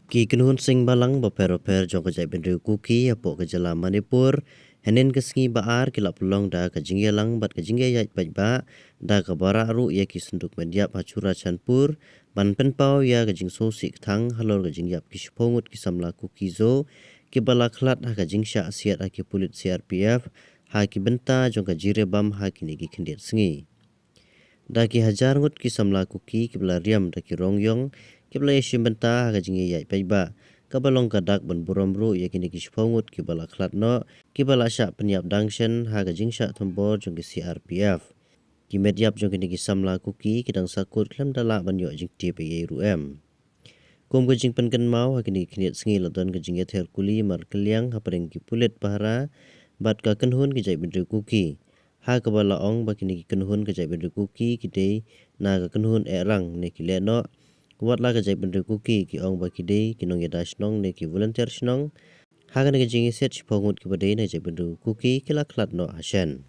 Ki kenun sing balang baper jong kajai bendu kuki apo kejala Manipur henen kesengi baar kilap pelong da kajingya lang bat kajingya yait ba da kabara ru ya ki senduk mendiap hacura chanpur ban penpau ya kajing sosik thang halor kajing yap ki shpongut ki samla kuki zo ki bala khlat ha kajing sya asiat ha ki pulit CRPF ha ki benta jong kajire bam ha ki nigi kendiat sengi da ki hajar ngut ki samla kuki ki bala riam da ki rongyong kibla yeshim benta ka jingi yai paiba kabalong kadak ban buramru yakini ki shpongut kibala khlat no kibala sha penyap dangshen ha ka jingsha thombor jong ki CRPF ki medyap jong ki samla kuki kidang sakut klam dala ban yo jing ti pe yeru kum ka jing penken mau ha kini kiniat sengi ladon ka jing yather kuli mar kelyang ha pareng ki pulet pahara bat ka kenhun ki jai bendru kuki ha kabala ong ba kini ki kenhun ka jai bendru kuki kidei na ka kenhun erang ne ki leno wat la ka jai bendru kuki ki ong ba kidei ki nong yada shnong ne ki volunteer shnong ha ka ne ka jingi set shpongut ki badei na jai bendru kuki ki la khlat no hashen